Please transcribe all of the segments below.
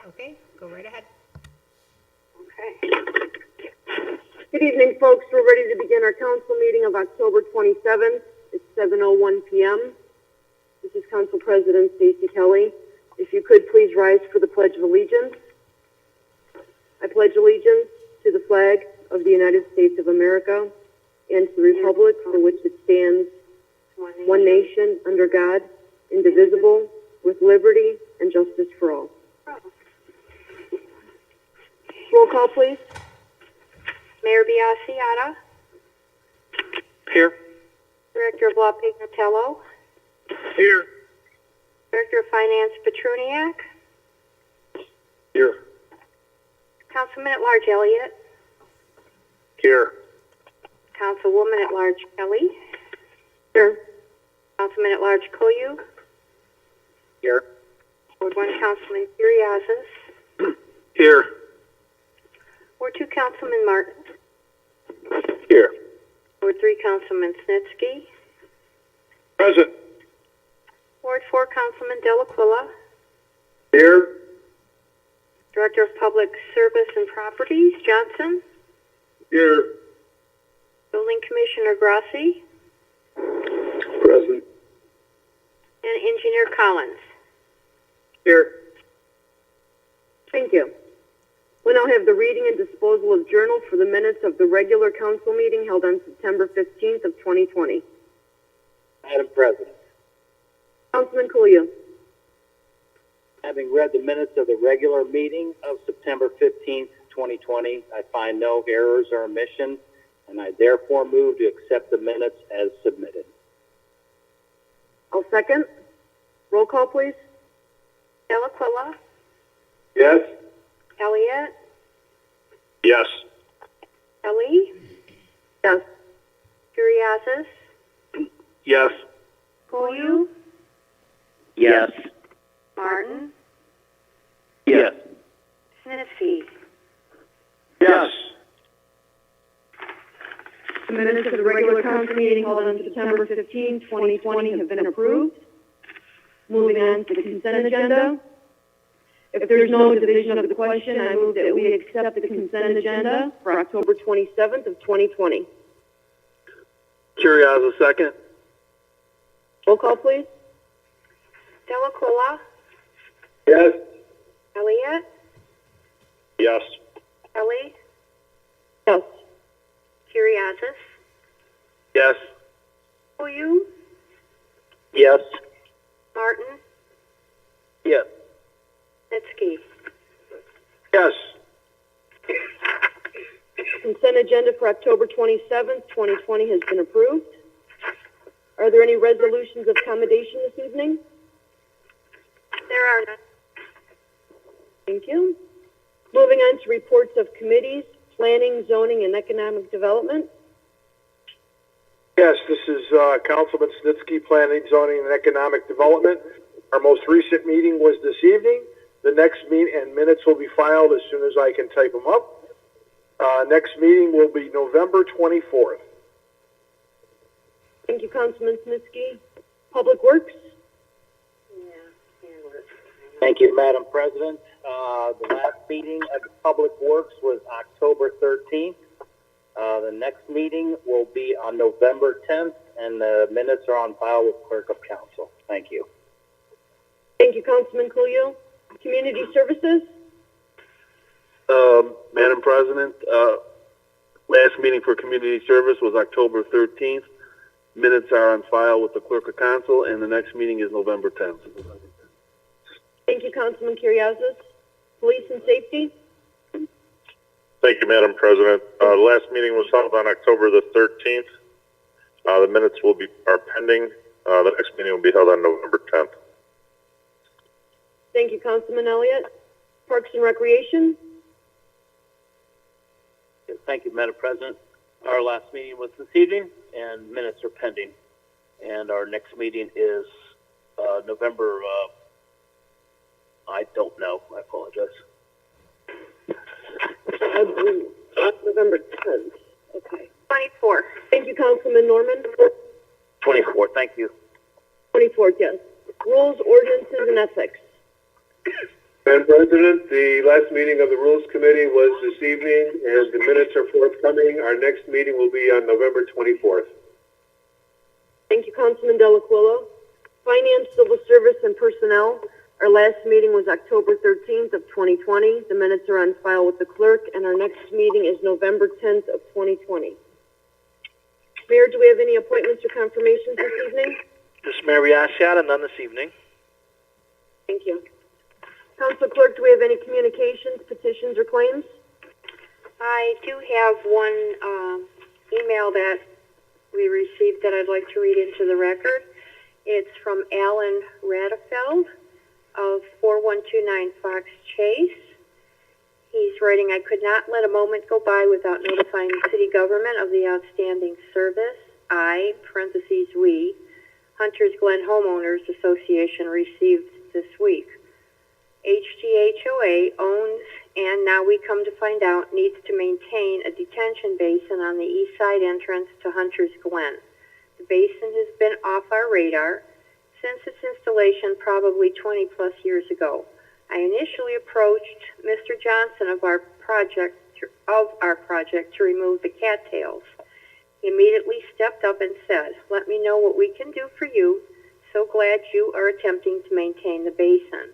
Okay, go right ahead. Okay. Good evening, folks. We're ready to begin our council meeting of October 27th. It's 7:01 p.m. This is Council President Stacey Kelly. If you could please rise for the Pledge of Allegiance. I pledge allegiance to the flag of the United States of America and to the republic for which it stands, one nation, under God, indivisible, with liberty and justice for all. Roll call, please. Mayor Biassiata. Here. Director of Law Pignatello. Here. Director of Finance Petruniak. Here. Councilman at Large Elliott. Here. Councilwoman at Large Kelly. Here. Councilman at Large Koyu. Here. Ward 1 Councilman Kuriazis. Here. Ward 2 Councilman Martin. Here. Ward 3 Councilman Snitsky. Present. Ward 4 Councilman Delaquilla. Here. Director of Public Service and Properties Johnson. Here. Building Commissioner Grassi. Present. And Engineer Collins. Here. Thank you. We now have the reading and disposal of journal for the minutes of the regular council meeting held on September 15th of 2020. Madam President, Councilman Kulia. having read the minutes of the regular meeting of September 15th, 2020, I find no errors or omissions, and I therefore move to accept the minutes as submitted. I'll second. Roll call, please. Delaquilla. Yes. Elliott. Yes. Kelly. Yes. Kuriazis. Yes. Koyu. Yes. Martin. Yes. Snitsky. Yes. The minutes of the regular council meeting held on September 15th, 2020 have been approved. Moving on to the consent agenda. If there is no division of the question, I move that we accept the consent agenda for October 27th of 2020. Curios, a second. Roll call, please. Delaquilla. Yes. Elliott. Yes. Kelly. Yes. Kuriazis. Yes. Koyu. Yes. Martin. Yes. Snitsky. Yes. Consent agenda for October 27th, 2020 has been approved. Are there any resolutions of accommodation this evening? There are none. Thank you. Moving on to reports of committees, planning, zoning, and economic development. Yes, this is Councilman Snitsky, Planning, Zoning, and Economic Development. Our most recent meeting was this evening. The next meeting and minutes will be filed as soon as I can type them up. Next meeting will be November 24th. Thank you, Councilman Snitsky. Public Works. Thank you, Madam President. The last meeting of the Public Works was October 13th. The next meeting will be on November 10th, and the minutes are on file with Clerk of Council. Thank you. Thank you, Councilman Coolio. Community Services. Madam President, last meeting for community service was October 13th. Minutes are on file with the Clerk of Council, and the next meeting is November 10th. Thank you, Councilman Kuriazis. Police and Safety. Thank you, Madam President. The last meeting was held on October the 13th. The minutes are pending. The next meeting will be held on November 10th. Thank you, Councilman Elliott. Parks and Recreation. Thank you, Madam President. Our last meeting was this evening, and minutes are pending. And our next meeting is November, I don't know. I apologize. November 10th. Okay. 24. Thank you, Councilman Norman. 24, thank you. 24th, yes. Rules, Ordinances, and Ethics. Madam President, the last meeting of the Rules Committee was this evening, and the minutes are forthcoming. Our next meeting will be on November 24th. Thank you, Councilman Delaquilla. Finance, Civil Service, and Personnel. Our last meeting was October 13th of 2020. The minutes are on file with the clerk, and our next meeting is November 10th of 2020. Mayor, do we have any appointments or confirmations this evening? This is Mayor Biassiata, none this evening. Thank you. Council Clerk, do we have any communications, petitions, or claims? I do have one email that we received that I'd like to read into the record. It's from Alan Radefeld of 4129 Fox Chase. He's writing, I could not let a moment go by without notifying the city government of the outstanding service I, parentheses we, Hunters Glen Homeowners Association received this week. HGHOA owns, and now we come to find out, needs to maintain a detention basin on the east side entrance to Hunters Glen. The basin has been off our radar since its installation probably 20 plus years ago. I initially approached Mr. Johnson of our project to remove the cattails. He immediately stepped up and said, let me know what we can do for you. So glad you are attempting to maintain the basin.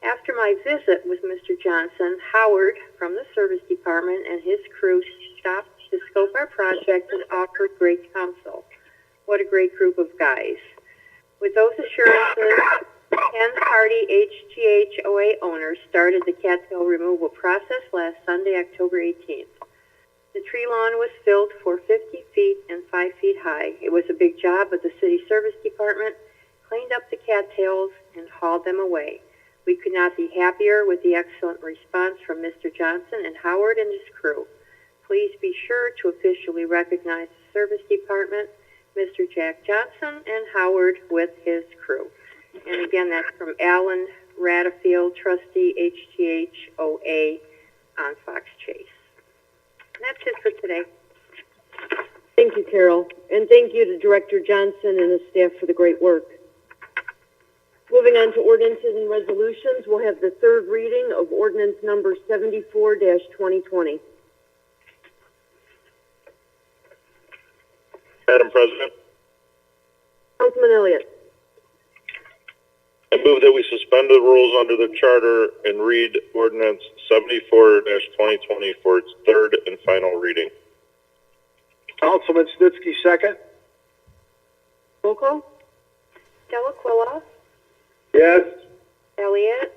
After my visit with Mr. Johnson, Howard from the service department and his crew stopped to scope our project and offered great counsel. What a great group of guys. With those assurances, 10-party HGHOA owners started the cattail removal process last Sunday, October 18th. The tree lawn was filled for 50 feet and 5 feet high. It was a big job, but the city service department cleaned up the cattails and hauled them away. We could not be happier with the excellent response from Mr. Johnson and Howard and his crew. Please be sure to officially recognize the service department, Mr. Jack Johnson, and Howard with his crew. And again, that's from Alan Radafield, trustee, HGHOA on Fox Chase. And that's it for today. Thank you, Carol. And thank you to Director Johnson and his staff for the great work. Moving on to ordinances and resolutions, we'll have the third reading of ordinance number 74-2020. Madam President, Councilman Elliott. I move that we suspend the rules under the charter and read ordinance 74-2020 for its third and final reading. Councilman Snitsky, second. Roll call. Delaquilla, Yes. Elliott,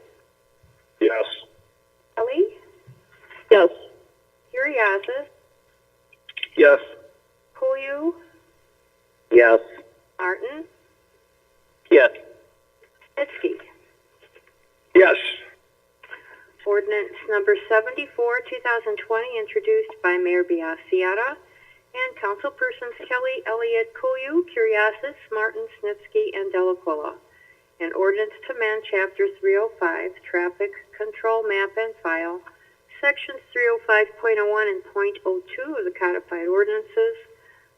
Yes. Kelly, Yes. Curriasis, Yes. Koyu, Yes. Martin, Yes. Snitsky. Yes. Ordinance number 74, 2020, introduced by Mayor Biassiata and councilpersons Kelly, Elliott, Koyu, Curriasis, Martin, Snitsky, and Delaquilla. An ordinance to amend Chapter 305, Traffic Control Map and File, Sections 305.01 and .02 of the Codified Ordinances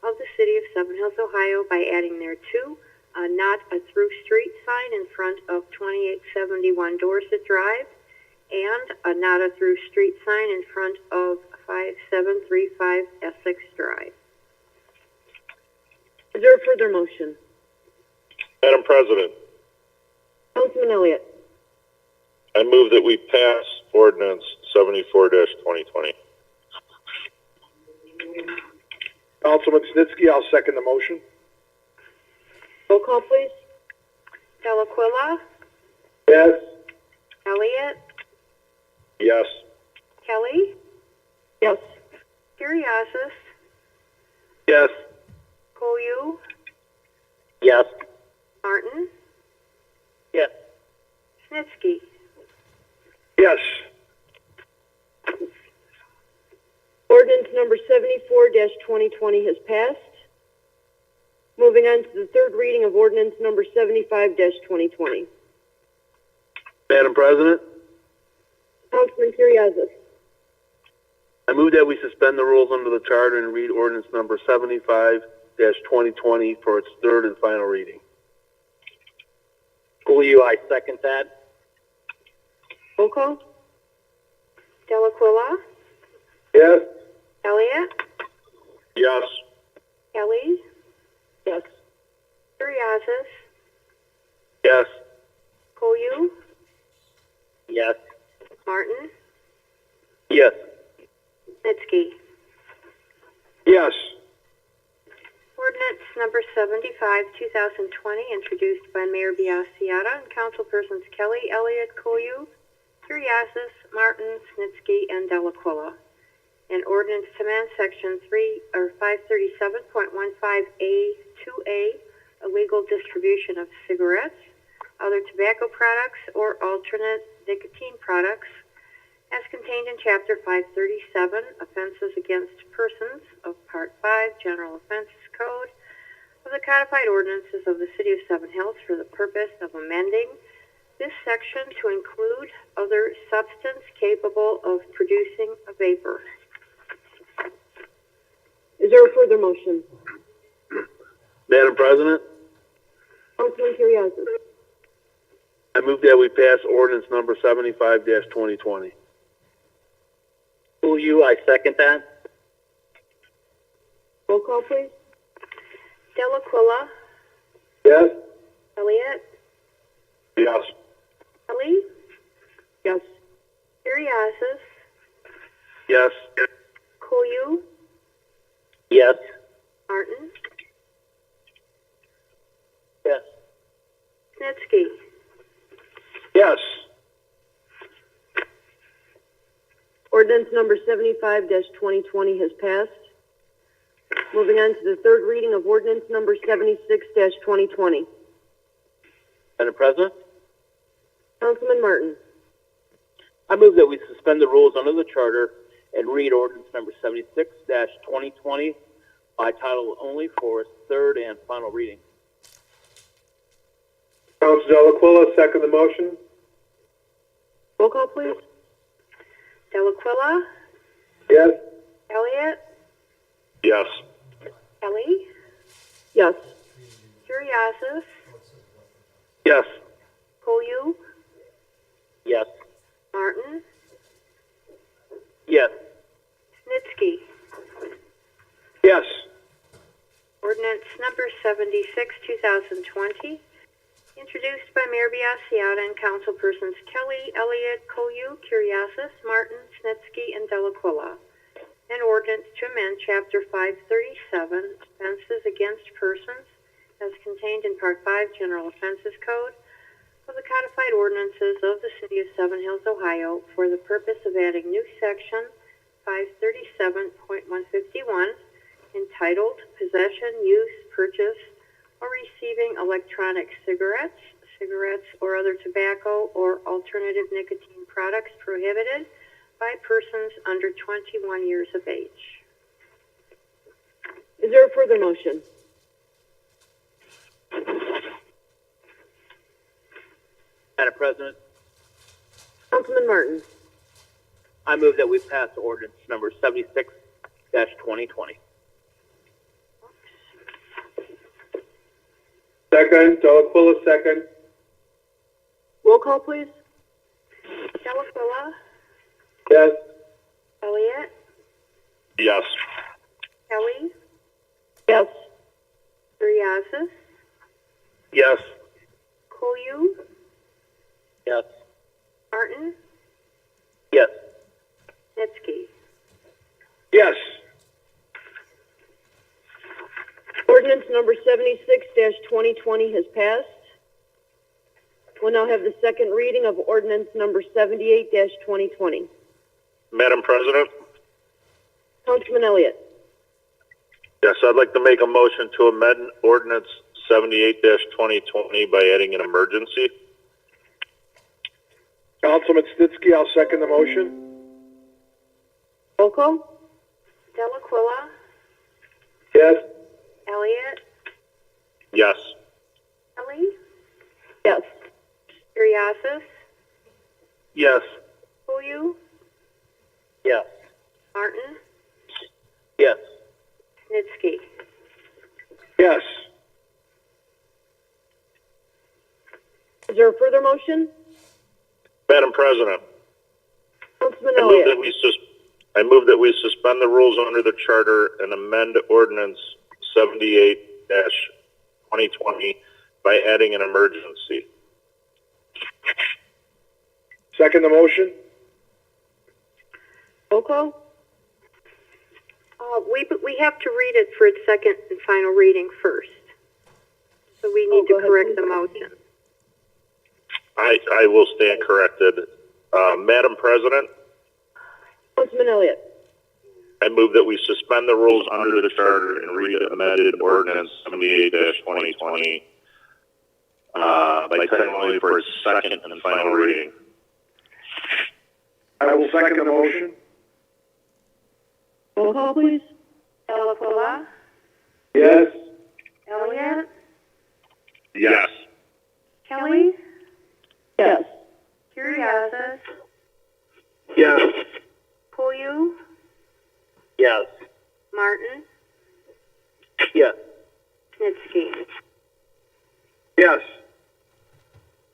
of the City of Seven Hills, Ohio, by adding thereto a not a through street sign in front of 2871 Dorset Drive and a not a through street sign in front of 5735 Essex Drive. Is there a further motion? Madam President, Councilman Elliott. I move that we pass ordinance 74-2020. Councilman Snitsky, I'll second the motion. Roll call, please. Delaquilla, Yes. Elliott, Yes. Kelly, Yes. Curriasis, Yes. Koyu, Yes. Martin, Yes. Snitsky. Yes. Ordinance number 74-2020 has passed. Moving on to the third reading of ordinance number 75-2020. Madam President, Councilman Curriasis. I move that we suspend the rules under the charter and read ordinance number 75-2020 for its third and final reading. Koyu, I second that. Roll call? Delaquila, Yes. Elliott, Yes. Kelly, Yes. Curriasis, Yes. Koyu, Yes. Martin, Yes. Snitsky. Yes. Ordinance number 75, 2020, introduced by Mayor Biassiata and councilpersons Kelly, Elliott, Koyu, Curriasis, Martin, Snitsky, and Delaquila. An ordinance to amend section 537.15A2A, illegal distribution of cigarettes, other tobacco products, or alternate nicotine products, as contained in Chapter 537, Offenses Against Persons, of Part 5, General Offenses Code of the Codified Ordinances of the City of Seven Hills for the purpose of amending this section to include other substance capable of producing a vapor. Is there a further motion? Madam President, Councilman Curriasis. I move that we pass ordinance number 75-2020. Koyu, I second that. Roll call, please. Delaquila, Yes. Elliott, Yes. Kelly, Yes. Curriasis, Yes. Koyu, Yes. Martin, Yes. Snitsky. Yes. Ordinance number 75-2020 has passed. Moving on to the third reading of ordinance number 76-2020. Madam President, Councilman Martin. I move that we suspend the rules under the charter and read ordinance number 76-2020 by title only for its third and final reading. Council Delaquila, second the motion. Roll call, please. Delaquila, Yes. Elliott, Yes. Kelly, Yes. Curriasis, Yes. Koyu, Yes. Martin, Yes. Snitsky. Yes. Ordinance number 76, 2020, introduced by Mayor Biassiata and councilpersons Kelly, Elliott, Koyu, Curriasis, Martin, Snitsky, and Delaquila. An ordinance to amend Chapter 537, Offenses Against Persons, as contained in Part 5, General Offenses Code of the Codified Ordinances of the City of Seven Hills, Ohio, for the purpose of adding new section 537.151, entitled Possession, Use, Purchase, or Receiving Electronic Cigarettes, cigarettes or other tobacco or alternative nicotine products prohibited by persons under 21 years of age. Is there a further motion? Madam President, Councilman Martin. I move that we pass ordinance number 76-2020. Second, Delaquila, second. Roll call, please. Delaquila, Yes. Elliott, Yes. Kelly, Yes. Curriasis, Yes. Koyu, Yes. Martin, Yes. Snitsky. Yes. Ordinance number 76-2020 has passed. We'll now have the second reading of ordinance number 78-2020. Madam President? Councilman Elliott. Yes, I'd like to make a motion to amend ordinance 78-2020 by adding an emergency. Councilman Snitsky, I'll second the motion. Roll call. Delaquila, Yes. Elliott, Yes. Kelly, Yes. Curriasis, Yes. Koyu, Yes. Martin, Yes. Snitsky. Yes. Is there a further motion? Madam President, Councilman I move that Elliott. I move that we suspend the rules under the charter and amend ordinance 78-2020 by adding an emergency. Second the motion? Roll call? We have to read it for its second and final reading first. So we need go to ahead, correct please. the motion. I will stand corrected. Madam President, Councilman Elliott. I move that we suspend the rules under the charter and read amended ordinance 78-2020 by title only for its second and final reading. I will second the motion. Roll call, please. Delacola, Yes. Elliott, Yes. Kelly, Yes. Curriasis, Yes. Koyu, Yes. Martin, Yes. Snitsky. Yes.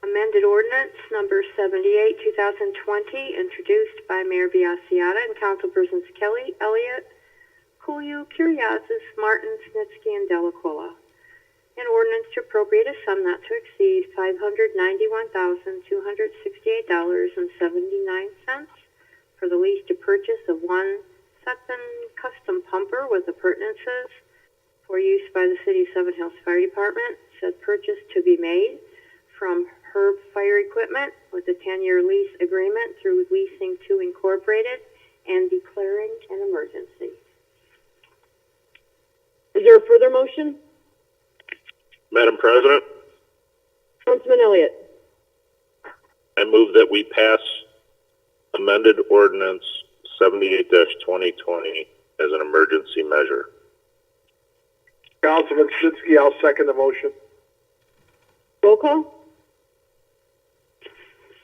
Amended ordinance number 78, 2020, introduced by Mayor Biassiata and councilpersons Kelly, Elliott, Koyu, Curriasis, Martin, Snitsky, and Delacola. An ordinance to appropriate a sum not to exceed $591,268.79 for the lease to purchase of one Sutphen custom pumper with appurtenances for use by the City of Seven Hills Fire Department. Said purchase to be made from Herb Fire Equipment with a 10-year lease agreement through Leasing 2 Incorporated and declaring an emergency. Is there a further motion? Madam President, Councilman Elliott. I move that we pass amended ordinance 78-2020 as an emergency measure. Councilman Snitsky, I'll second the motion. Roll call?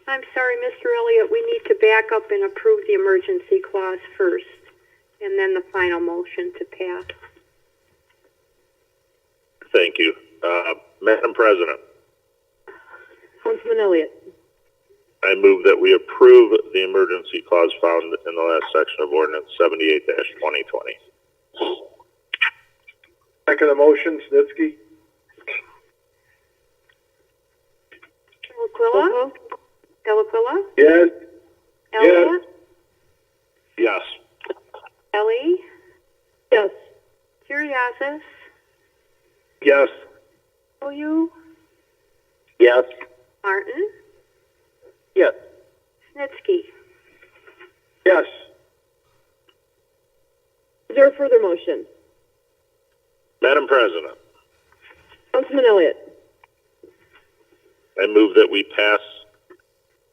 I'm sorry, Mr. Elliott, we need to back up and approve the emergency clause first, and then the final motion to pass. Thank you. Madam President, Councilman Elliott. I move that we approve the emergency clause found in the last section of ordinance 78-2020. Second the motion, Snitsky? Delaquila? Delaquila? Yes. Elliott? Yes. Ellie? Yes. Curriasis? Yes. Koyu? Yes. Martin? Yes. Snitsky. Yes. Is there a further motion? Madam President, Councilman Elliott. I move that we pass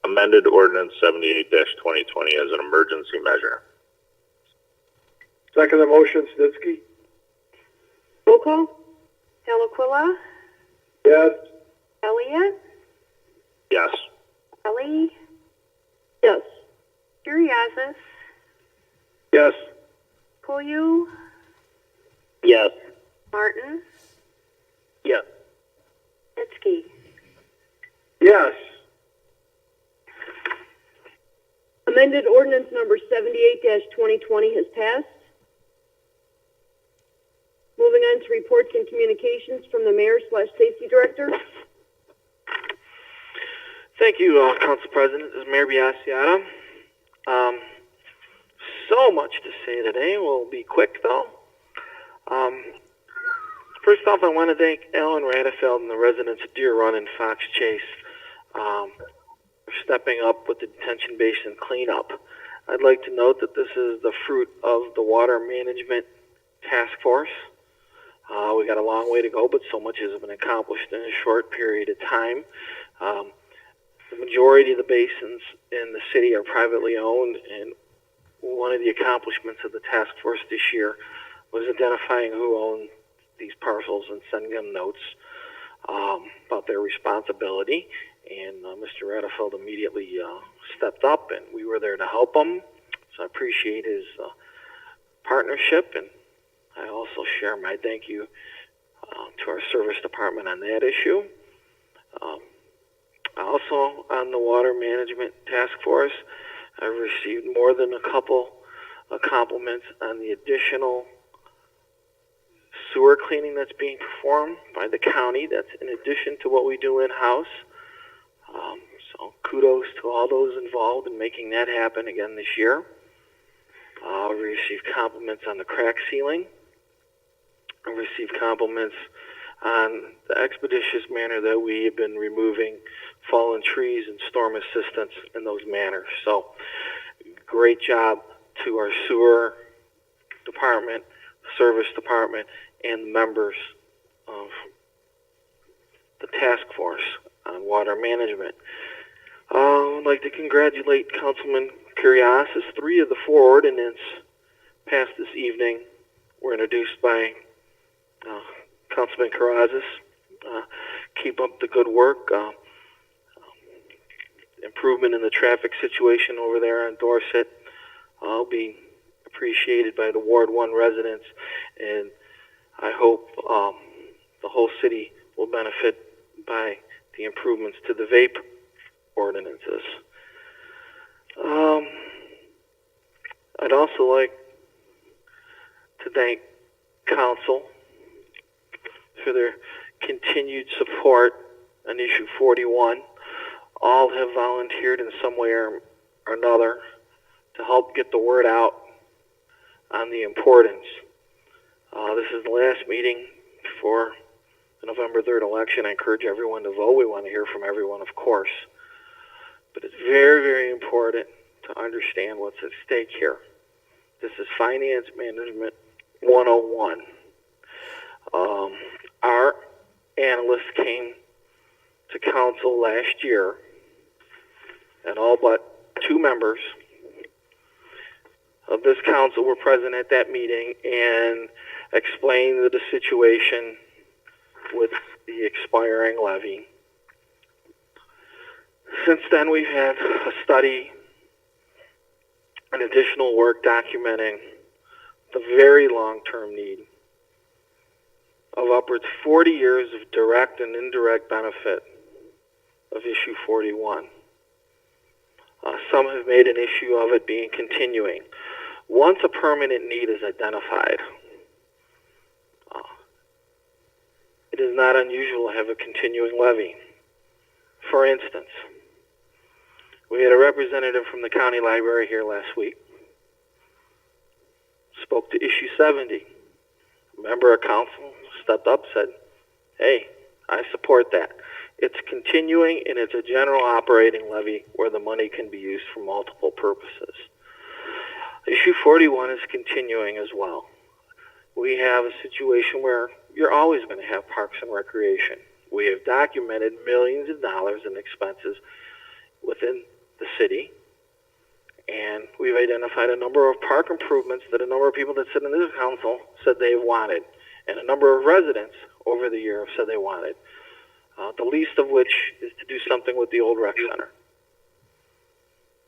amended ordinance 78-2020 as an emergency measure. Second the motion, Snitsky? Roll call? Delaquila? Yes. Elliott? Yes. Ellie? Yes. Curriasis? Yes. Koyu? Yes. Martin? Yes. Snitsky. Yes. Amended ordinance number 78-2020 has passed. Moving on to reports and communications from the Mayor/Safety Director. Thank you, Council President. This is Mayor Biassiata. So much to say today. We'll be quick, though. First off, I want to thank Alan Radefeld and the residents of Deer Run and Fox Chase for stepping up with the detention basin cleanup. I'd like to note that this is the fruit of the Water Management Task Force. We got a long way to go, but so much has been accomplished in a short period of time. The majority of the basins in the city are privately owned, and one of the accomplishments of the task force this year was identifying who owned these parcels and sending them notes about their responsibility. And Mr. Radefeld immediately stepped up, and we were there to help him. So I appreciate his partnership, and I also share my thank you to our service department on that issue. Also, on the Water Management Task Force, I've received more than a couple of compliments on the additional sewer cleaning that's being performed by the county. That's in addition to what we do in-house. So kudos to all those involved in making that happen again this year. We received compliments on the crack sealing. I received compliments on the expeditious manner that we have been removing fallen trees and storm assistance in those manners. So great job to our sewer department, service department, and the members of the task force on water management. I'd like to congratulate Councilman Kuriakis. 3 of the 4 ordinances passed this evening were introduced by Councilman Kuriakis. Keep up the good work. Improvement in the traffic situation over there on Dorset will be appreciated by the Ward 1 residents, and I hope the whole city will benefit by the improvements to the vape ordinances. I'd also like to thank Council for their continued support on issue 41. All have volunteered in some way or another to help get the word out on the importance. This is the last meeting before the November 3rd election. I encourage everyone to vote. We want to hear from everyone, of course. But it's very, very important to understand what's at stake here. This is Finance Management 101. Our analysts came to council last year, and all but 2 members of this council were present at that meeting and explained the situation with the expiring levy. Since then, we've had a study and additional work documenting the very long-term need of upwards 40 years of direct and indirect benefit of issue 41. Some have made an issue of it being continuing. Once a permanent need is identified, it is not unusual to have a continuing levy. For instance, we had a representative from the county library here last week, spoke to issue 70. A member of council stepped up, said, hey, I support that. It's continuing, and it's a general operating levy where the money can be used for multiple purposes. Issue 41 is continuing as well. We have a situation where you're always going to have parks and recreation. We have documented millions of dollars in expenses within the city, and we've identified a number of park improvements that a number of people that sit in this council said they wanted, and a number of residents over the year have said they wanted. The least of which is to do something with the old rec center.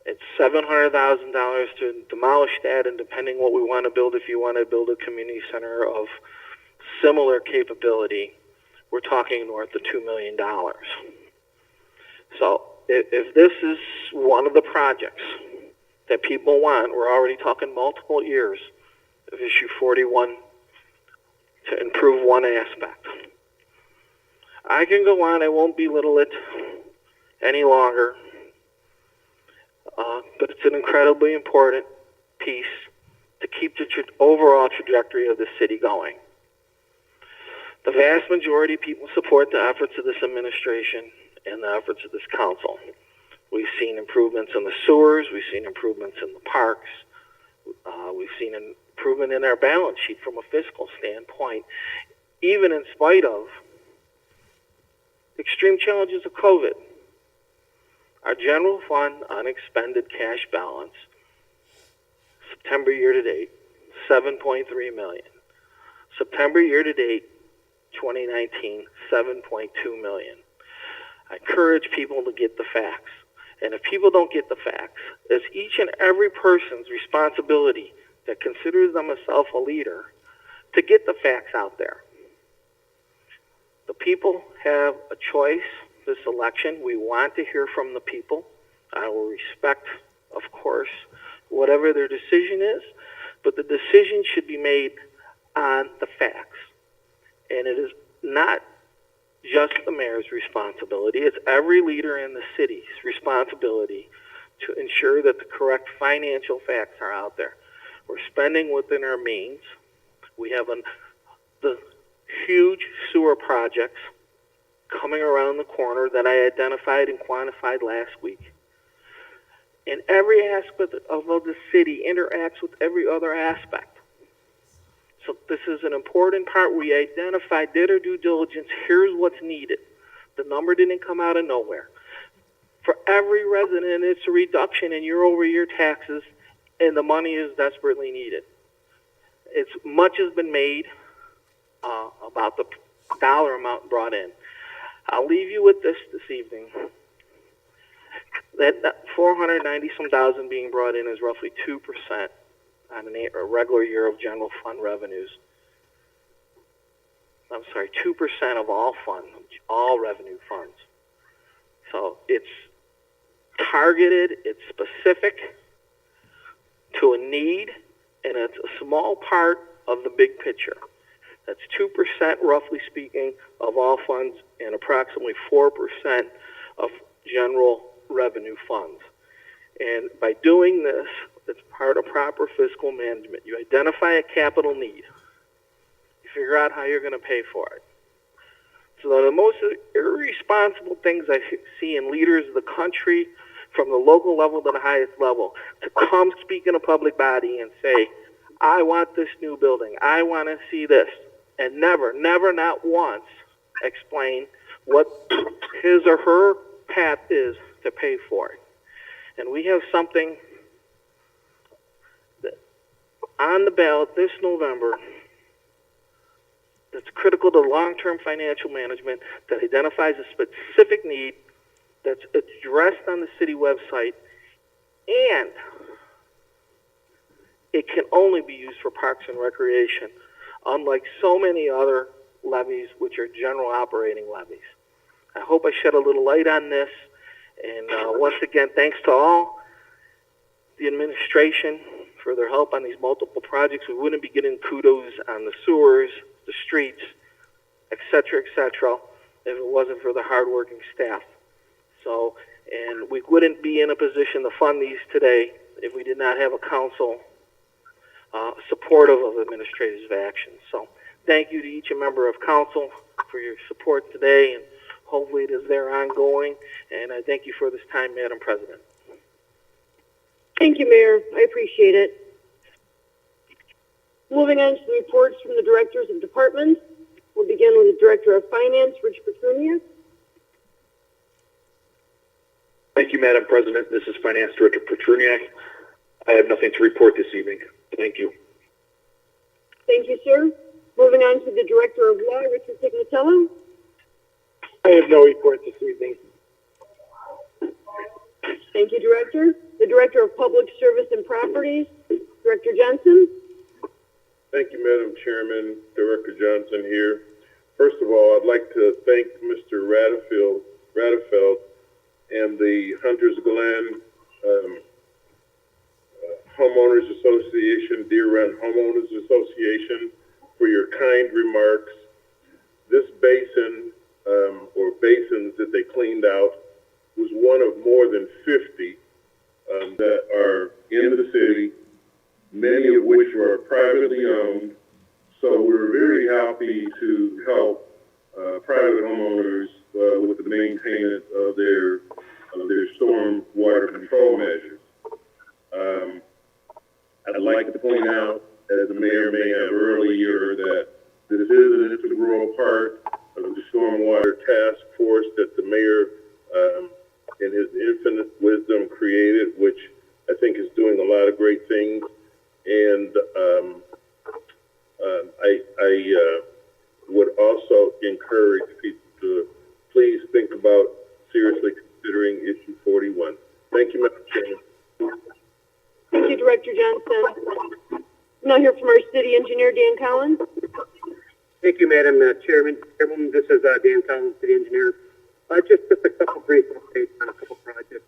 It's $700,000 to demolish that, and depending what we want to build, if you want to build a community center of similar capability, we're talking north of $2 million. So if this is one of the projects that people want, we're already talking multiple years of issue 41 to improve one aspect. I can go on, I won't belittle it any longer, but it's an incredibly important piece to keep the overall trajectory of the city going. The vast majority of people support the efforts of this administration and the efforts of this council. We've seen improvements in the sewers, we've seen improvements in the parks, we've seen an improvement in our balance sheet from a fiscal standpoint, even in spite of extreme challenges of COVID. Our general fund unexpended cash balance, September year-to-date, $7.3 million. September year-to-date, 2019, $7.2 million. I encourage people to get the facts. And if people don't get the facts, it's each and every person's responsibility that considers themselves a leader to get the facts out there. The people have a choice this election. We want to hear from the people. I will respect, of course, whatever their decision is, but the decision should be made on the facts. And it is not just the mayor's responsibility. It's every leader in the city's responsibility to ensure that the correct financial facts are out there. We're spending within our means. We have the huge sewer projects coming around the corner that I identified and quantified last week. And every aspect of the city interacts with every other aspect. So this is an important part. We identified, did our due diligence, here's what's needed. The number didn't come out of nowhere. For every resident, it's a reduction in year-over-year taxes, and the money is desperately needed. Much has been made about the dollar amount brought in. I'll leave you with this evening. That 490-some thousand being brought in is roughly 2% on a regular year of general fund revenues. I'm sorry, 2% of all funds, all revenue funds. So it's targeted, it's specific to a need, and it's a small part of the big picture. That's 2%, roughly speaking, of all funds, and approximately 4% of general revenue funds. And by doing this, it's part of proper fiscal management. You identify a capital need. You figure out how you're going to pay for it. So the most irresponsible things I see in leaders of the country, from the local level to the highest level, to come speak in a public body and say, I want this new building, I want to see this, and never, not once explain what his or her path is to pay for it. And we have something that on the ballot this November that's critical to long-term financial management, that identifies a specific need, that's addressed on the city website, and it can only be used for parks and recreation, unlike so many other levies, which are general operating levies. I hope I shed a little light on this. And once again, thanks to all the administration for their help on these multiple projects. We wouldn't be getting kudos on the sewers, the streets, et cetera, if it wasn't for the hardworking staff. So, and we wouldn't be in a position to fund these today if we did not have a council supportive of administrative actions. So, thank you to each member of council for your support today, and hopefully it is there ongoing. And I thank you for this time, Madam President. Thank you, Mayor. I appreciate it. Moving on to the reports from the directors of departments. We'll begin with the Director of Finance, Rich Petrunius. Thank you, Madam President. This is Finance Director Petruniak. I have nothing to report this evening. Thank you. Thank you, sir. Moving on to the Director of Law, Richard Tignatello. I have no report this evening. Thank you, Director. The Director of Public Service and Properties, Director Johnson. Thank you, Madam Chairman. Director Johnson here. First of all, I'd like to thank Mr. Radefeld and the Hunters Glen Homeowners Association, Deer Run Homeowners Association, for your kind remarks. This basin, or basins that they cleaned out, was one of more than 50 that are in the city, many of which are privately owned. So we're very happy to help private homeowners with the maintenance of their storm water control measures. I'd like to point out, as the mayor may have earlier, that this is an integral part of the stormwater task force that the mayor, in his infinite wisdom, created, which I think is doing a lot of great things. And I would also encourage people to please think about seriously considering issue 41. Thank you, Madam Chairman. Thank you, Director Johnson. Now hear from our City Engineer, Dan Collins. Thank you, Madam Chairman. This is Dan Collins, City Engineer. Just a couple brief updates on a couple projects.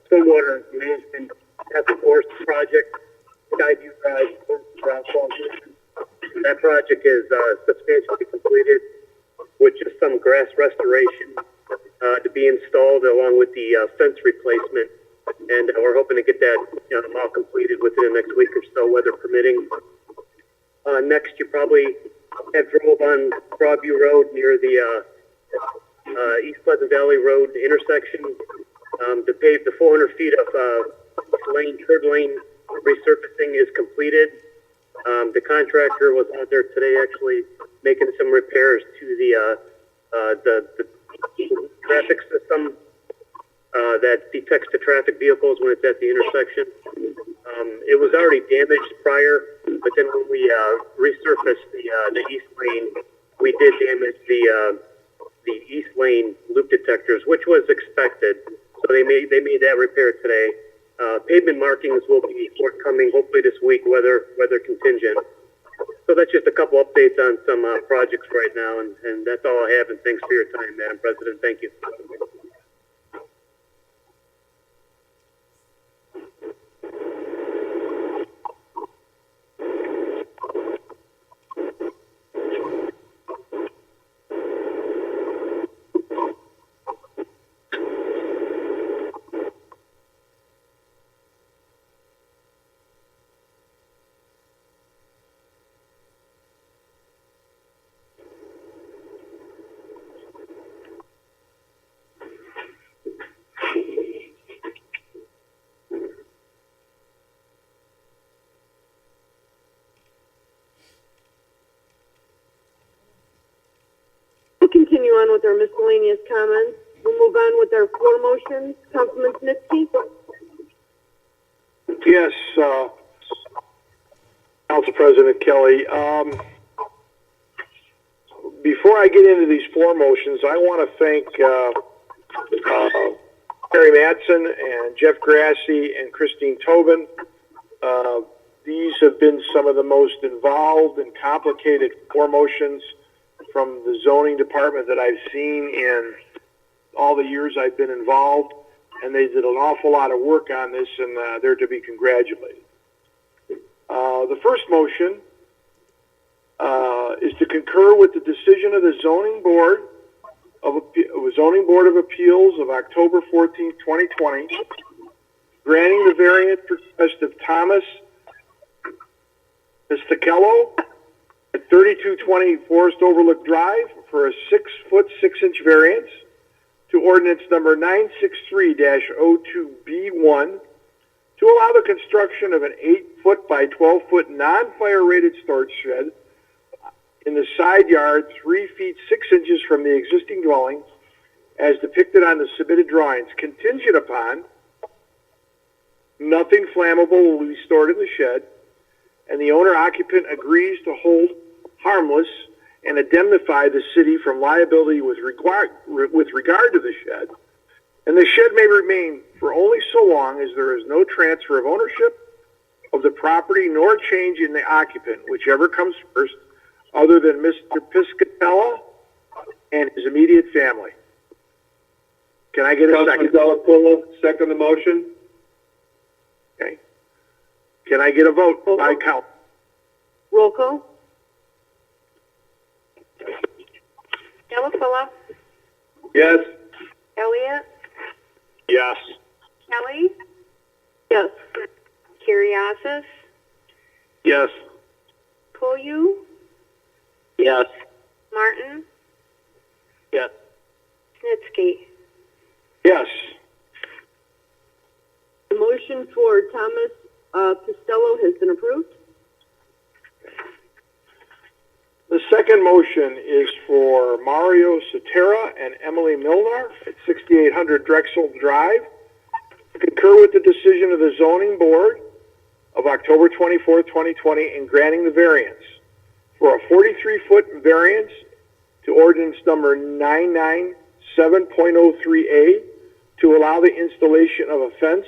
Stormwater Management Task Force project, Skyview Drive, Brown Falls. That project is substantially completed with just some grass restoration to be installed along with the fence replacement. And we're hoping to get that all completed within the next week or so, weather permitting. Next, you probably have drove on Broadview Road near the East Pleasant Valley Road intersection. To pave the 400 feet of curb lane resurfacing is completed. The contractor was out there today actually making some repairs to the traffic system that detects the traffic vehicles when it's at the intersection. It was already damaged prior, but then when we resurfaced the east lane, we did damage the east lane loop detectors, which was expected. So they made that repair today. Pavement markings will be forthcoming hopefully this week, weather contingent. So that's just a couple updates on some projects right now, and that's all I have. And thanks for your time, Madam President. Thank you. Continue on with our miscellaneous comments. We'll move on with our floor motions. Councilman Snitsky? Yes, Council President Kelly. Before I get into these floor motions, I want to thank Terry Mattson and Jeff Grassi and Christine Tobin. These have been some of the most involved and complicated floor motions from the zoning department that I've seen in all the years I've been involved, and they did an awful lot of work on this, and they're to be congratulated. The first motion is to concur with the decision of the Zoning Board of Appeals of October 14, 2020, granting the variance request of Thomas Pisticello at 3220 Forest Overlook Drive for a 6-foot 6-inch variance to ordinance number 963-02B1 to allow the construction of an 8-foot by 12-foot non-fire rated storage shed in the side yard 3 feet 6 inches from the existing dwelling as depicted on the submitted drawings, contingent upon nothing flammable will be stored in the shed, and the owner-occupant agrees to hold harmless and indemnify the city from liability with regard to the shed, and the shed may remain for only so long as there is no transfer of ownership of the property nor change in the occupant, whichever comes first, other than Mr. Piscatella and his immediate family. Can I get a second? Councilman Delacuilla, second the motion. Okay. Can I get a vote by count? Roll call. Delacuilla, Yes. Elliott, Yes. Kelly, Yes. Curriasis, Yes. Koyu, Yes. Martin, Yes. Snitsky. Yes. The motion for Thomas Pistello has been approved. The second motion is for Mario Sotera and Emily Milnar at 6800 Drexel Drive to concur with the decision of the Zoning Board of October 24, 2020 in granting the variance for a 43-foot variance to ordinance number 997.03A to allow the installation of a fence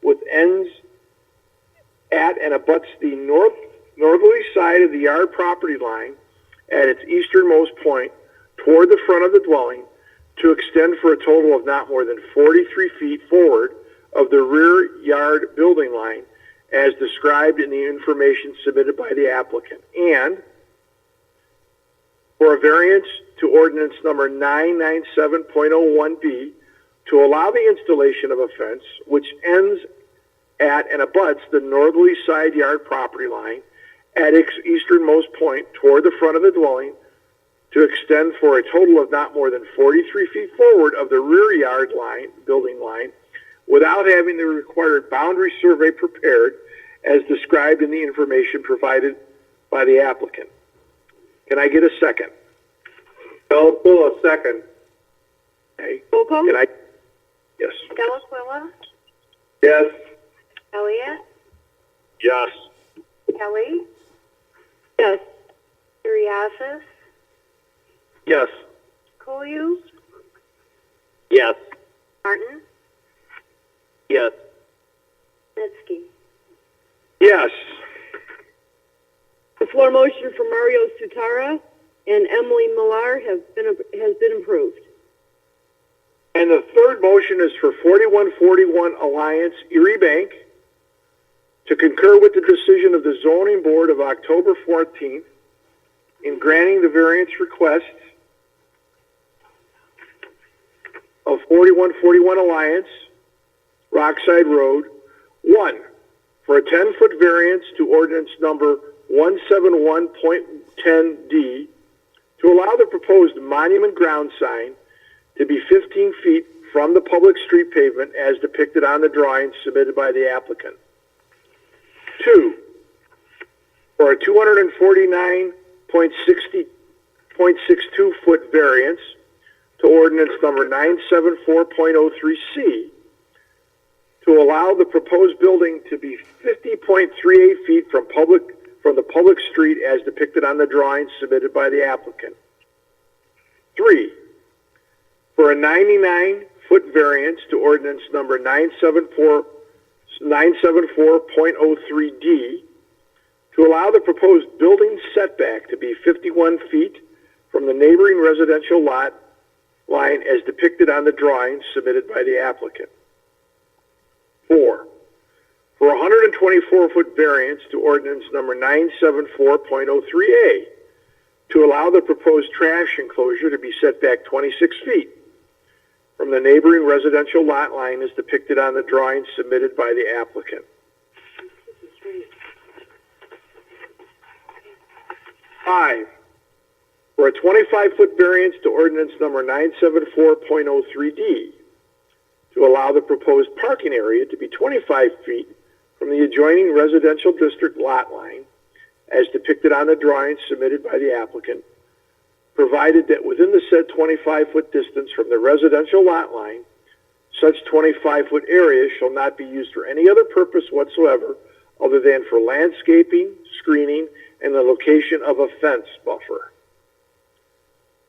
with ends at and abuts the northerly side of the yard property line at its easternmost point toward the front of the dwelling to extend for a total of not more than 43 feet forward of the rear yard building line as described in the information submitted by the applicant, and for a variance to ordinance number 997.01B to allow the installation of a fence which ends at and abuts the northerly side yard property line at its easternmost point toward the front of the dwelling to extend for a total of not more than 43 feet forward of the rear yard line, building line, without having the required boundary survey prepared as described in the information provided by the applicant. Can I get a second? Delacuilla, second. Okay. Roll call? Can I? Yes. Delaquilla, Yes. Elliott, Yes. Kelly, Yes. Curriasis, Yes. Koyu, Yes. Martin, Yes. Snitsky. Yes. The floor motion for Mario Sutara and Emily Millar has been approved. And the third motion is for 4141 Alliance Erie Bank to concur with the decision of the Zoning Board of October 14th in granting the variance request of 4141 Alliance, Rockside Road, 1, for a 10-foot variance to ordinance number 171.10D to allow the proposed monument ground sign to be 15 feet from the public street pavement as depicted on the drawing submitted by the applicant. 2, for a 249.62 foot variance to ordinance number 974.03C to allow the proposed building to be 50.38 feet from the public street as depicted on the drawing submitted by the applicant. 3, for a 99-foot variance to ordinance number 974.03D to allow the proposed building setback to be 51 feet from the neighboring residential lot line as depicted on the drawing submitted by the applicant. 4, for a 124-foot variance to ordinance number 974.03A to allow the proposed trash enclosure to be set back 26 feet from the neighboring residential lot line as depicted on the drawing submitted by the applicant. 5, for a 25-foot variance to ordinance number 974.03D to allow the proposed parking area to be 25 feet from the adjoining residential district lot line as depicted on the drawing submitted by the applicant, provided that within the said 25-foot distance from the residential lot line, such 25-foot area shall not be used for any other purpose whatsoever other than for landscaping, screening, and the location of a fence buffer.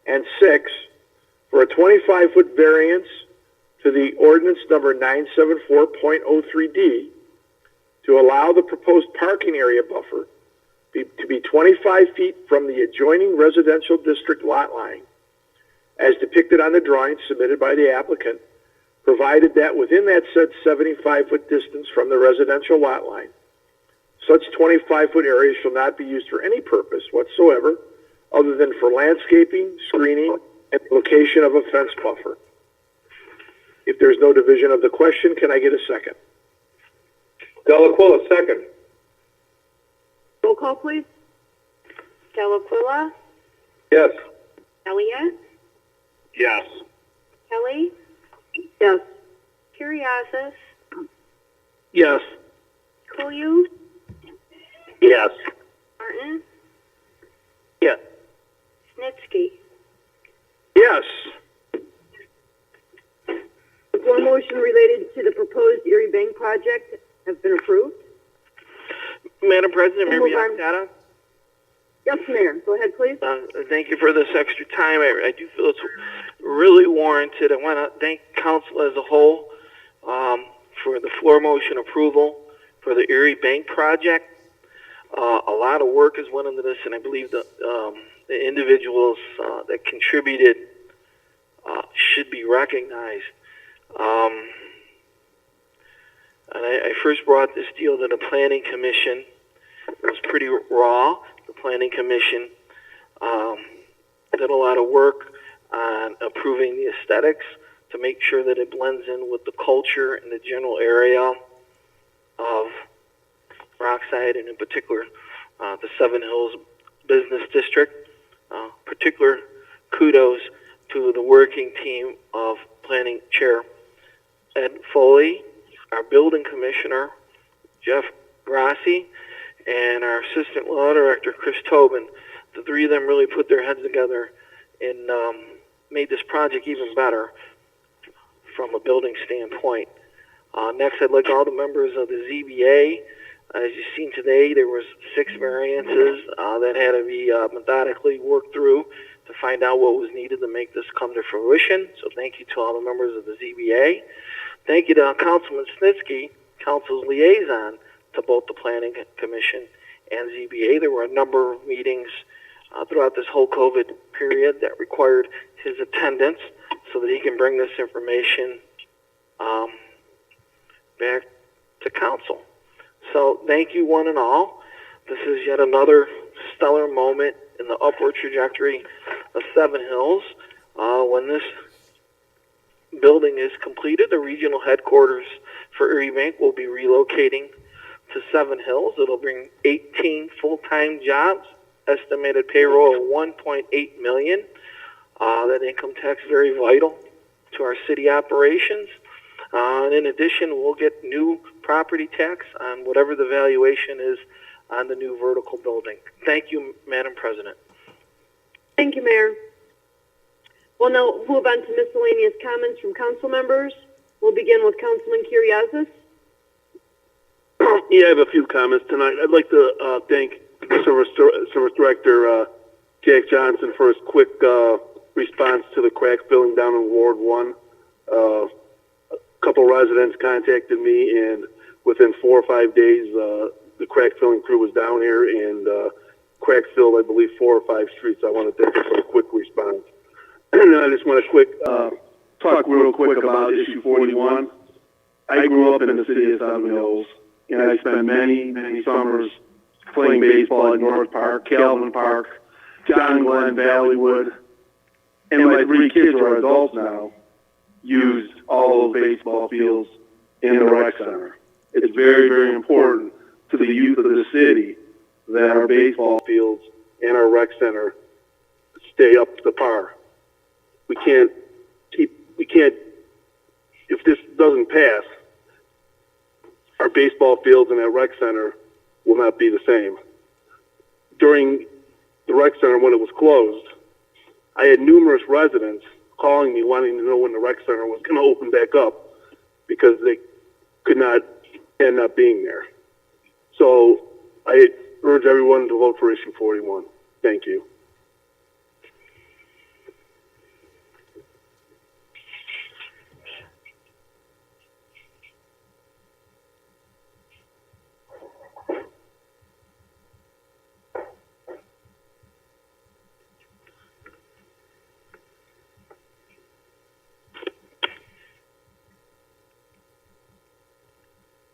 And 6, for a 25-foot variance to the ordinance number 974.03D to allow the proposed parking area buffer to be 25 feet from the adjoining residential district lot line, as depicted on the drawing submitted by the applicant, provided that within that said 75-foot distance from the residential lot line, such 25-foot area shall not be used for any purpose whatsoever other than for landscaping, screening, and location of a fence buffer. If there's no division of the question, can I get a second? Delacuilla, second. Roll call, please. Delaquilla, Yes. Elliott, Yes. Kelly, Yes. Curriasis, Yes. Koyu, Yes. Martin, Yes. Snitsky. Yes. The floor motion related to the proposed Erie Bank project has been approved. Madam President, Mayor We'll move on. Biancata, Yes, Mayor. Go ahead, please. thank you for this extra time. I do feel it's really warranted. I want to thank council as a whole for the floor motion approval for the Erie Bank project. A lot of work has went into this, and I believe the individuals that contributed should be recognized. And I first brought this deal to the Planning Commission. It was pretty raw. The Planning Commission did a lot of work on improving the aesthetics to make sure that it blends in with the culture and the general area of Rockside, and in particular the Seven Hills Business District. Particular kudos to the working team of Planning Chair Ed Foley, our Building Commissioner Jeff Grassi, and our Assistant Law Director Chris Tobin. The three of them really put their heads together and made this project even better from a building standpoint. Next, I'd like all the members of the ZBA. As you've seen today, there was 6 variances that had to be methodically worked through to find out what was needed to make this come to fruition. So thank you to all the members of the ZBA. Thank you to Councilman Snitsky, Council's liaison to both the Planning Commission and ZBA. There were a number of meetings throughout this whole COVID period that required his attendance so that he can bring this information back to Council. So thank you one and all. This is yet another stellar moment in the upward trajectory of Seven Hills. When this building is completed, the regional headquarters for Erie Bank will be relocating to Seven Hills. It'll bring 18 full-time jobs, estimated payroll of $1.8 million. That income tax is very vital to our city operations. And in addition, we'll get new property tax on whatever the valuation is on the new vertical building. Thank you, Madam President. Thank you, Mayor. We'll now move on to miscellaneous comments from council members. We'll begin with Councilman Curriasis. Yeah, I have a few comments tonight. I'd like to thank Service Director Jack Johnson for his quick response to the crack filling down in Ward 1. A couple residents contacted me, and within 4 or 5 days, the crack filling crew was down here and crack filled, I believe, 4 or 5 streets. I want to thank them for a quick response. And I just want to talk real quick about issue 41. I grew up in the city of Seven Hills, and I spent many, many summers playing baseball at North Park, Calvin Park, John Glenn, Valleywood, and my 3 kids who are adults now used all those baseball fields in the rec center. It's very, very important to the youth of the city that our baseball fields and our rec center stay up to par. We can't, if this doesn't pass, our baseball fields and our rec center will not be the same. During the rec center, when it was closed, I had numerous residents calling me wanting to know when the rec center was going to open back up because they could not end up being there. So I urge everyone to vote for issue 41. Thank you.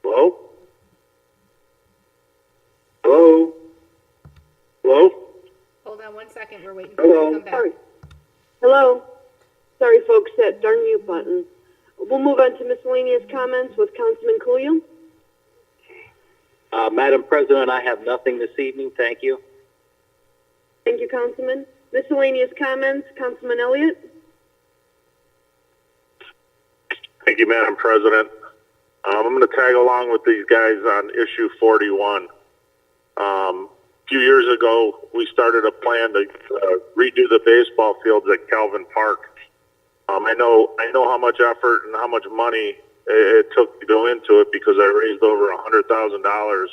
Hello? Hello? Hello? Hold on 1 second. We're waiting for Hello? you to come back. Sorry. Hello? Sorry, folks, that darn mute button. We'll move on to miscellaneous comments with Councilman Kuliam. Madam President, I have nothing this evening. Thank you. Thank you, Councilman. Miscellaneous comments, Councilman Elliott. Thank you, Madam President. I'm going to tag along with these guys on issue 41. A few years ago, we started a plan to redo the baseball fields at Calvin Park. I know how much effort and how much money it took to go into it because I raised over $100,000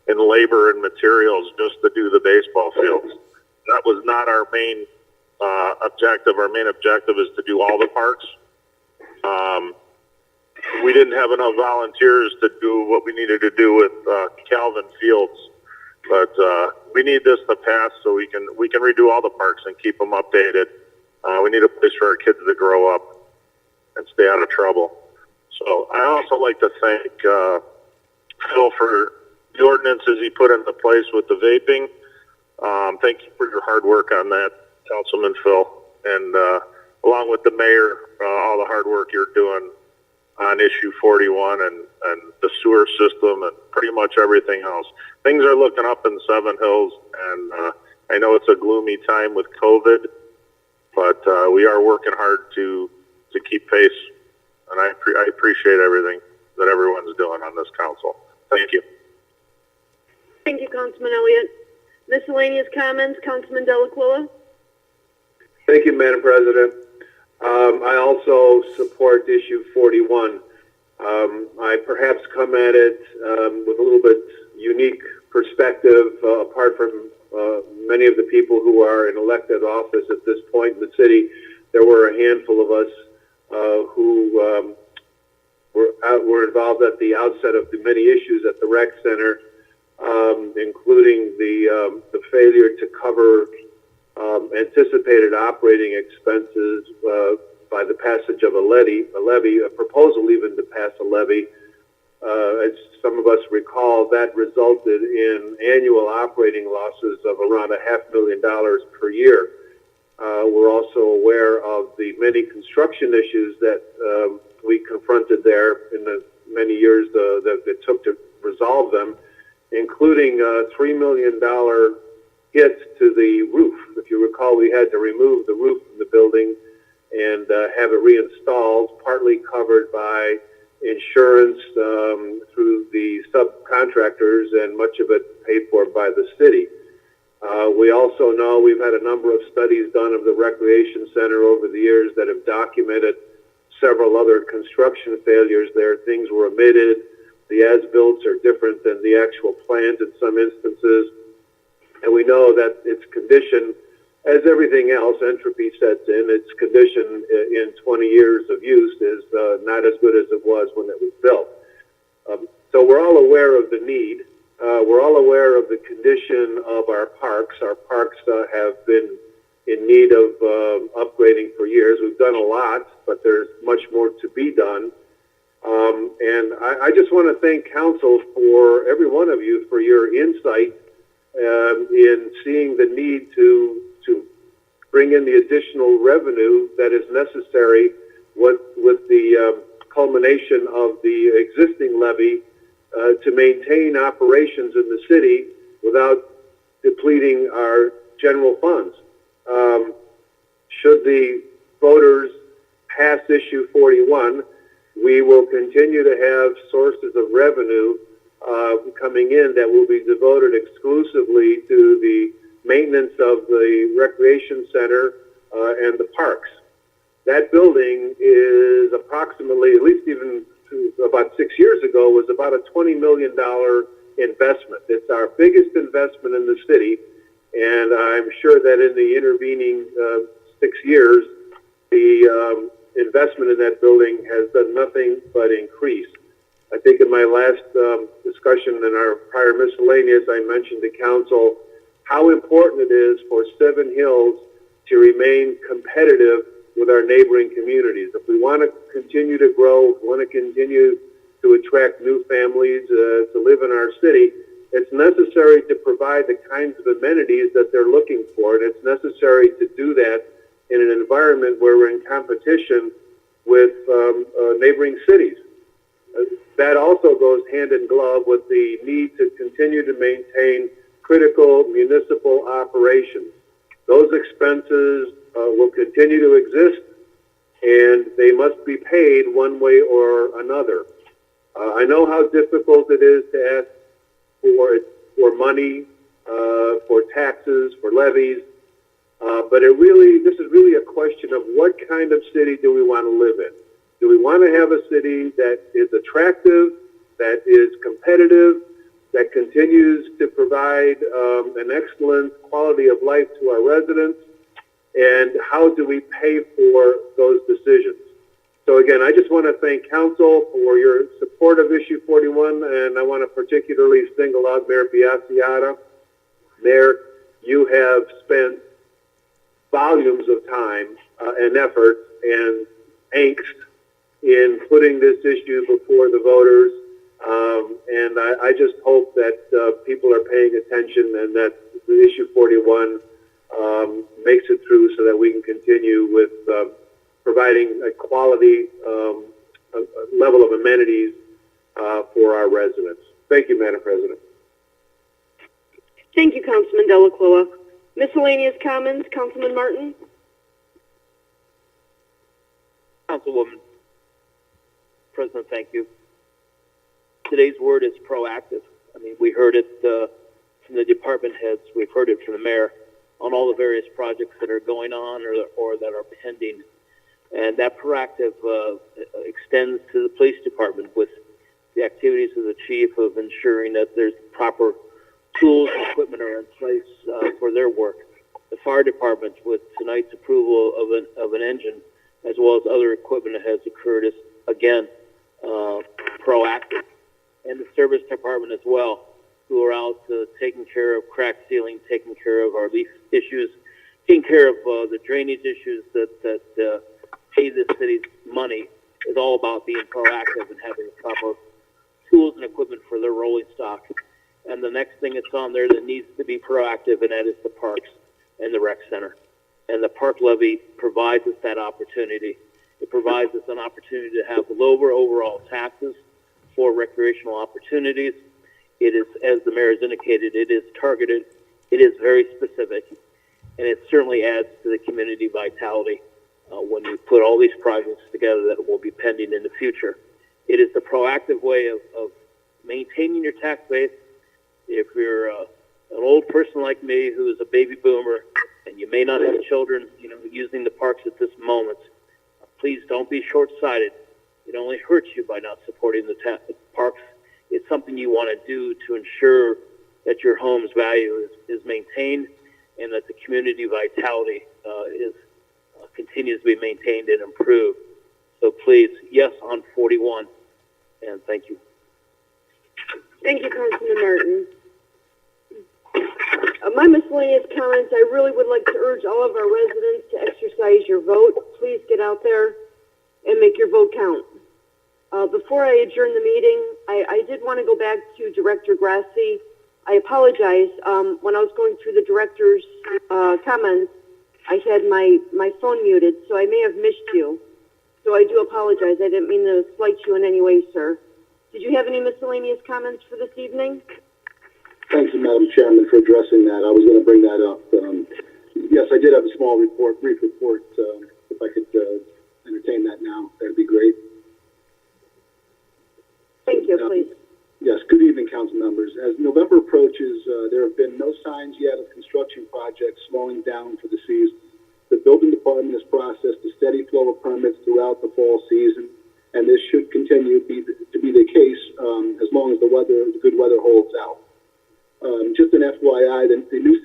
in labor and materials just to do the baseball fields. That was not our main objective. Our main objective is to do all the parks. We didn't have enough volunteers to do what we needed to do with Calvin Fields, but we need this to pass so we can redo all the parks and keep them updated. We need a place for our kids to grow up. and stay out of trouble. So I also like to thank Phil for the ordinances he put into place with the vaping. Thank you for your hard work on that, Councilman Phil, and along with the mayor, all the hard work you're doing on issue 41 and the sewer system and pretty much everything else. Things are looking up in Seven Hills, and I know it's a gloomy time with COVID, but we are working hard to keep pace, and I appreciate everything that everyone's doing on this council. Thank you. Thank you, Councilman Elliott. Miscellaneous comments, Councilman Delacuilla? Thank you, Madam President. I also support issue 41. I perhaps come at it with a little bit unique perspective, apart from many of the people who are in elected office at this point in the city. There were a handful of us who were involved at the outset of the many issues at the rec center, including the failure to cover anticipated operating expenses by the passage of a levy, a proposal even to pass a levy. As some of us recall, that resulted in annual operating losses of around $500,000 per year. We're also aware of the many construction issues that we confronted there in the many years that it took to resolve them, including a $3 million hit to the roof. If you recall, we had to remove the roof from the building and have it reinstalled, partly covered by insurance through the subcontractors, and much of it paid for by the city. We also know we've had a number of studies done of the recreation center over the years that have documented several other construction failures there. Things were omitted. The as-builts are different than the actual plans in some instances. And we know that its condition, as everything else, entropy sets in. Its condition in 20 years of use is not as good as it was when it was built. So we're all aware of the need. We're all aware of the condition of our parks. Our parks have been in need of upgrading for years. We've done a lot, but there's much more to be done. And I just want to thank council, for every one of you, for your insight in seeing the need to bring in the additional revenue that is necessary with the culmination of the existing levy to maintain operations in the city without depleting our general funds. Should the voters pass issue 41, we will continue to have sources of revenue coming in that will be devoted exclusively to the maintenance of the recreation center and the parks. That building is approximately, at least even about 6 years ago, was about a $20 million investment. It's our biggest investment in the city, and I'm sure that in the intervening 6 years, the investment in that building has done nothing but increase. I think in my last discussion in our prior miscellaneous, I mentioned to council how important it is for Seven Hills to remain competitive with our neighboring communities. If we want to continue to grow, want to continue to attract new families to live in our city, it's necessary to provide the kinds of amenities that they're looking for, and it's necessary to do that in an environment where we're in competition with neighboring cities. That also goes hand in glove with the need to continue to maintain critical municipal operations. Those expenses will continue to exist, and they must be paid one way or another. I know how difficult it is to ask for money, for taxes, for levies, but this is really a question of what kind of city do we want to live in. Do we want to have a city that is attractive, that is competitive, that continues to provide an excellent quality of life to our residents? And how do we pay for those decisions? So again, I just want to thank council for your support of issue 41, and I want to particularly single out Mayor Biassiata. Mayor, you have spent volumes of time and effort and angst in putting this issue before the voters. And I just hope that people are paying attention and that the issue 41 makes it through so that we can continue with providing a quality a level of amenities for our residents. Thank you, Madam President. Thank you, Councilman Delacroix. Miscellaneous comments, Councilman Martin? Councilwoman President, thank you. Today's word is proactive. I mean, we heard it from the department heads. We've heard it from the mayor on all the various projects that are going on or that are pending. And that proactive extends to the police department with the activities of the chief of ensuring that there's proper tools and equipment are in place for their work. The fire department, with tonight's approval of an engine, as well as other equipment that has occurred, is again proactive. And the service department as well, who are out taking care of crack sealing, taking care of our leak issues, taking care of the drainage issues that pay the city's money, is all about being proactive and having the proper tools and equipment for their rolling stock. And the next thing that's on there that needs to be proactive, and that is the parks and the rec center. And the park levy provides us that opportunity. It provides us an opportunity to have lower overall taxes for recreational opportunities. It is, as the mayor has indicated, it is targeted, it is very specific, and it certainly adds to the community vitality when you put all these projects together that will be pending in the future. It is the proactive way of maintaining your tax base. If you're an old person like me who is a baby boomer and you may not have children, using the parks at this moment, please don't be short-sighted. It only hurts you by not supporting the parks. It's something you want to do to ensure that your home's value is maintained and that the community vitality continues to be maintained and improved. So please, yes on 41, and thank you. Thank you, Councilman Martin. My miscellaneous comments, I really would like to urge all of our residents to exercise your vote. Please get out there and make your vote count. Before I adjourn the meeting, I did want to go back to Director Grassi. I apologize. When I was going through the director's comments, I had my phone muted, so I may have missed you. So I do apologize. I didn't mean to slight you in any way, sir. Did you have any miscellaneous comments for this evening? Thank you, Madam Chairman, for addressing that. I was going to bring that up. Yes, I did have a small report, brief report. If I could entertain that now, that'd be great. Thank you, please. Yes, good evening, council members. As November approaches, there have been no signs yet of construction projects slowing down for the season. The building department has processed a steady flow of permits throughout the fall season, and this should continue to be the case as long as the good weather holds out. Just an FYI, the new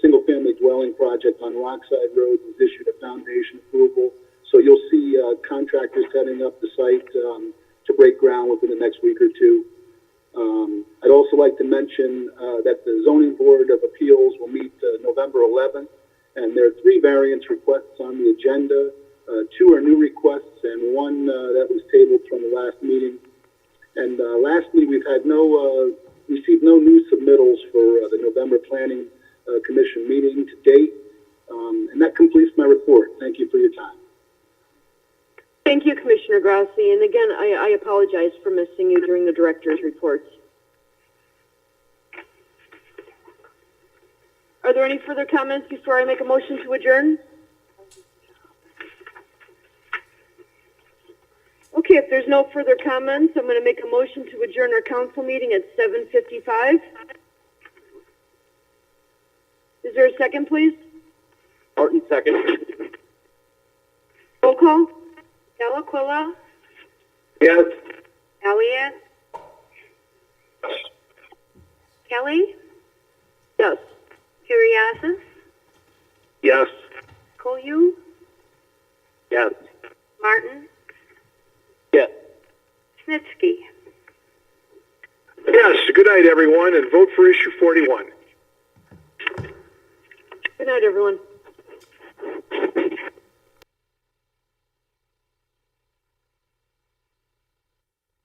single-family dwelling project on Rockside Road was issued a foundation approval, so you'll see contractors heading up the site to break ground within the next week or two. I'd also like to mention that the Zoning Board of Appeals will meet November 11th, and there are 3 variance requests on the agenda. 2 are new requests, and 1 that was tabled from the last meeting. And lastly, we've had received no new submittals for the November Planning Commission meeting to date. And that completes my report. Thank you for your time. Thank you, Commissioner Grassi. And again, I apologize for missing you during the director's reports. Are there any further comments before I make a motion to adjourn? Okay, if there's no further comments, I'm going to make a motion to adjourn our council meeting at 7:55. Is there a second, please? Martin, second. Roll call. Delaquilla, Yes. Elliott, Kelly, Yes. Curriasis, Yes. Koyu, Yes. Martin, Yes. Snitsky. Yes, good night, everyone, and vote for issue 41. Good night, everyone.